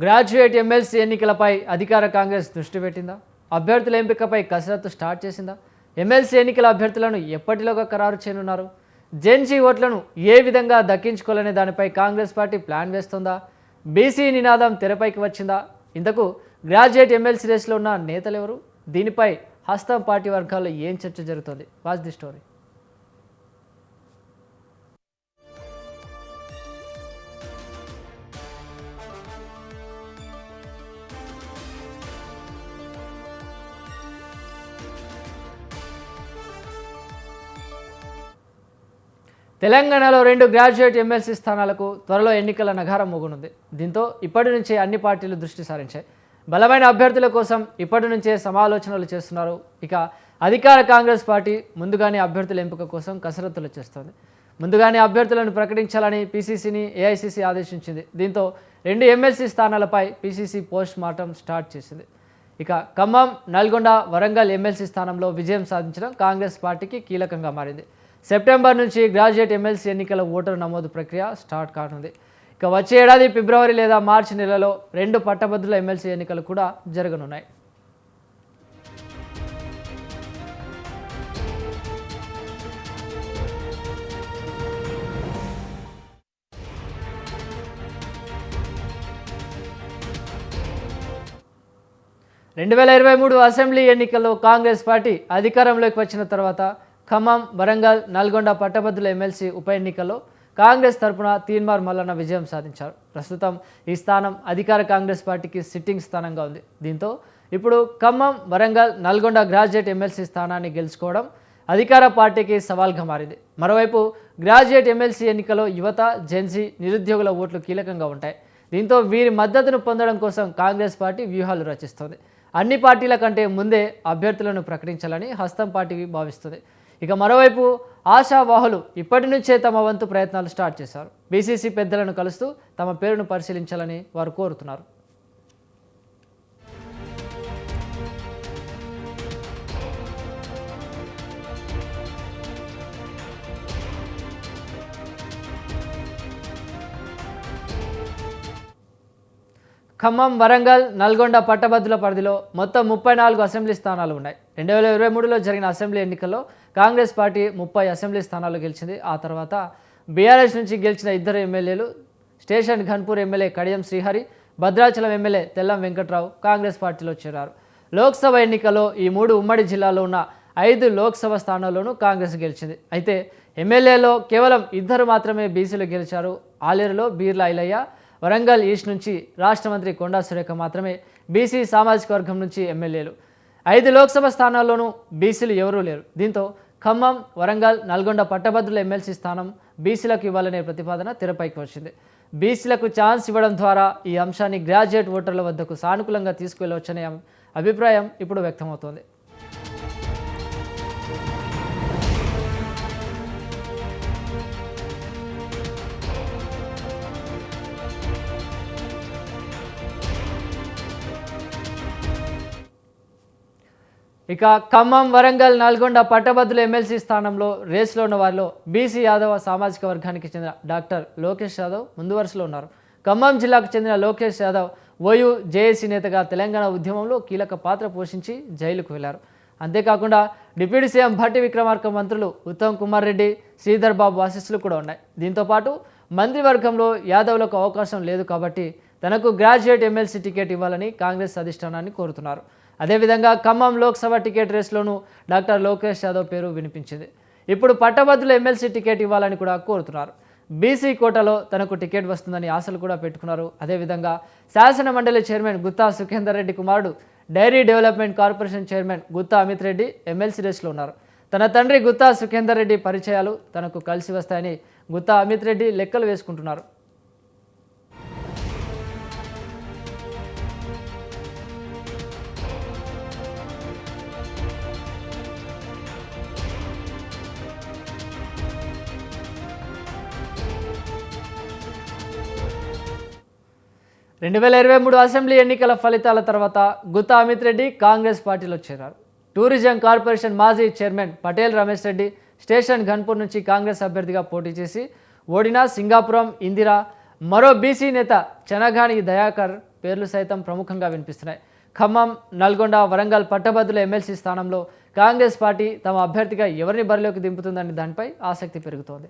Graduate MLC ఎన్నికలపై అధికార కాంగ్రెస్ దృష్టి పెట్టిందా? అభ్యర్థుల ఎంపికపై కసరత్తు స్టార్ట్ చేసిందా? ఎమ్మెల్సీ ఎన్నికల అభ్యర్థులను ఎప్పటిలోగా ఖరారు చేయనున్నారు? జెన్జీ ఓట్లను ఏ విధంగా దక్కించుకోవాలనే దానిపై కాంగ్రెస్ పార్టీ ప్లాన్ వేస్తుందా? బీసీ నినాదం తెరపైకి వచ్చిందా? ఇంతకు గ్రాడ్యుయేట్ ఎమ్మెల్సీ రేస్లో ఉన్న నేతలు ఎవరు? దీనిపై హస్తం పార్టీ వర్గాల్లో ఏం చర్చ జరుగుతుంది? Watch the story. తెలంగాణలో 2 గ్రాడ్యుయేట్ ఎమ్మెల్సీ స్థానాలకు త్వరలో ఎన్నికల నగారం మోగనుంది. దీంతో ఇప్పటి నుంచే అన్ని పార్టీలు దృష్టి సారించాయి. బలమైన అభ్యర్థుల కోసం ఇప్పటి నుంచే సమాలోచనలు చేస్తున్నారు. ఇక అధికార కాంగ్రెస్ పార్టీ ముందుగానే అభ్యర్థుల ఎంపిక కోసం కసరత్తులు చేస్తోంది. ముందుగానే అభ్యర్థులను ప్రకటించాలని పీసీసీని ఏఐసీసీ ఆదేశించింది. దీంతో 2 ఎమ్మెల్సీ స్థానాలపై పీసీసీ పోస్ట్ మార్టం స్టార్ట్ చేసింది. ఇక ఖమ్మం, నల్గొండ, వరంగల్ ఎమ్మెల్సీ స్థానంలో విజయం సాధించడం కాంగ్రెస్ పార్టీకి కీలకంగా మారింది. సెప్టెంబర్ నుంచి గ్రాడ్యుయేట్ ఎమ్మెల్సీ ఎన్నికల ఓటరు నమోదు ప్రక్రియ స్టార్ట్ కానుంది. ఇక వచ్చే ఏడాది ఫిబ్రవరి లేదా మార్చి నెలలో 2 పట్టభద్రుల ఎమ్మెల్సీ ఎన్నికలు కూడా జరగనున్నాయి. రెండు 2023 అసెంబ్లీ ఎన్నికల్లో కాంగ్రెస్ పార్టీ అధికారంలోకి వచ్చిన తర్వాత ఖమ్మం, వరంగల్, నల్గొండ పట్టభద్రుల ఎమ్మెల్సీ ఉప ఎన్నికల్లో కాంగ్రెస్ తరపున తీన్మార్ మల్లన్న విజయం సాధించారు. ప్రస్తుతం ఈ స్థానం అధికార కాంగ్రెస్ పార్టీకి సిట్టింగ్ స్థానంగా ఉంది. దీంతో ఇప్పుడు ఖమ్మం, వరంగల్, నల్గొండ గ్రాడ్యుయేట్ ఎమ్మెల్సీ స్థానాన్ని గెలుచుకోవడం అధికార పార్టీకి సవాల్గా మారింది. మరోవైపు గ్రాడ్యుయేట్ ఎమ్మెల్సీ ఎన్నికలో యువత, జెన్సీ, నిరుద్యోగుల ఓట్లు కీలకంగా ఉంటాయి. దీంతో వీరి మద్దతును పొందడం కోసం కాంగ్రెస్ పార్టీ వ్యూహాలు రచిస్తోంది. అన్ని పార్టీల కంటే ముందే అభ్యర్థులను ప్రకటించాలని హస్తం పార్టీ భావిస్తుంది. ఇక మరోవైపు ఆశావాహులు ఇప్పటి నుంచే తమ వంతు ప్రయత్నాలు స్టార్ట్ చేశారు. బీసీసీ పెద్దలను కలుస్తూ తమ పేరును పరిశీలించాలని వారు కోరుతున్నారు. ఖమ్మం, వరంగల్, నల్గొండ పట్టభద్రుల పరిధిలో మొత్తం 34 అసెంబ్లీ స్థానాలు ఉన్నాయి. 2023లో జరిగిన అసెంబ్లీ ఎన్నికల్లో కాంగ్రెస్ పార్టీ 30 అసెంబ్లీ స్థానాలు గెలిచింది. ఆ తర్వాత బీఆర్ఎస్ నుంచి గెలిచిన 2 ఎమ్మెల్యేలు, station Ghanpur MLA Kadiyam Srihari, Bhadrachalam MLA Tellam Venkatrao Congress పార్టీలో చేరారు. లోక్సభ ఎన్నికల్లో ఈ 3 ఉమ్మడి జిల్లాలో ఉన్న 5 లోక్సభ స్థానాల్లోనూ కాంగ్రెస్ గెలిచింది. అయితే ఎమ్మెల్యేలో కేవలం 2 మాత్రమే బీసీలు గెలిచారు. ఆలేరులో బీర్లా ఐలయ్య, వరంగల్ ఈస్ట్ నుంచి రాష్ట్ర మంత్రి కొండా సురేఖ మాత్రమే బీసీ సామాజిక వర్గం నుంచి ఎమ్మెల్యేలు. 5 లోక్సభ స్థానాల్లోనూ బీసీలు ఎవరూ లేరు. దీంతో ఖమ్మం, వరంగల్, నల్గొండ పట్టభద్రుల ఎమ్మెల్సీ స్థానం బీసీలకు ఇవ్వాలనే ప్రతిపాదన తెరపైకి వచ్చింది. బీసీలకు ఛాన్స్ ఇవ్వడం ద్వారా ఈ అంశాన్ని గ్రాడ్యుయేట్ ఓటర్ల వద్దకు సానుకూలంగా తీసుకువెళ్ళవచ్చనే అభిప్రాయం ఇప్పుడు వ్యక్తమవుతోంది. ఇక ఖమ్మం, వరంగల్, నల్గొండ పట్టభద్రుల ఎమ్మెల్సీ స్థానంలో రేసులో ఉన్న వారిలో బీసీ యాదవ సామాజిక వర్గానికి చెందిన డాక్టర్ లోకేష్ యాదవ్ ముందు వరుసలో ఉన్నారు. ఖమ్మం జిల్లాకు చెందిన లోకేష్ యాదవ్ ఓయూ జేఏసీ నేతగా తెలంగాణ ఉద్యమంలో కీలక పాత్ర పోషించి జైలుకు వెళ్లారు. అంతేకాకుండా డిప్యూటీ సీఎం భట్టి విక్రమార్క మంత్రులు ఉత్తమ్ కుమార్ రెడ్డి, శ్రీధర్ బాబు ఆశీస్సులు కూడా ఉన్నాయి. దీంతోపాటు మంత్రివర్గంలో యాదవ్లకు అవకాశం లేదు కాబట్టి తనకు గ్రాడ్యుయేట్ ఎమ్మెల్సీ టికెట్ ఇవ్వాలని కాంగ్రెస్ అధిష్టానాన్ని కోరుతున్నారు. అదేవిధంగా ఖమ్మం లోక్సభ టికెట్ రేసులోనూ డాక్టర్ లోకేష్ యాదవ్ పేరు వినిపించింది. ఇప్పుడు పట్టభద్రుల ఎమ్మెల్సీ టికెట్ ఇవ్వాలని కూడా కోరుతున్నారు. బీసీ కోటాలో తనకు టికెట్ వస్తుందని ఆశలు కూడా పెట్టుకున్నారు. అదేవిధంగా శాసన మండలి చైర్మన్ గుత్తా సుఖేందర్ రెడ్డి కుమారుడు, dairy development corporation chairman Gutta Amit Reddy MLC రేసులో ఉన్నారు. తన తండ్రి గుత్తా సుఖేందర్ రెడ్డి పరిచయాలు తనకు కలిసి వస్తాయని గుత్తా అమిత్ రెడ్డి లెక్కలు వేసుకుంటున్నారు. రెండు 2023 అసెంబ్లీ ఎన్నికల ఫలితాల తర్వాత గుత్తా అమిత్ రెడ్డి కాంగ్రెస్ పార్టీలో చేరారు. టూరిజం కార్పొరేషన్ మాజీ చైర్మన్ పటేల్ రమేష్ రెడ్డి స్టేషన్ ఘన్పూర్ నుంచి కాంగ్రెస్ అభ్యర్థిగా పోటీ చేసి ఓడిన సింగాపురం ఇందిరా మరో బీసీ నేత చెనగాని దయాకర్ పేర్లు సైతం ప్రముఖంగా వినిపిస్తున్నాయి. ఖమ్మం, నల్గొండ, వరంగల్ పట్టభద్రుల ఎమ్మెల్సీ స్థానంలో కాంగ్రెస్ పార్టీ తమ అభ్యర్థిగా ఎవరిని బరిలోకి దింపుతుందనే దానిపై ఆసక్తి పెరుగుతోంది.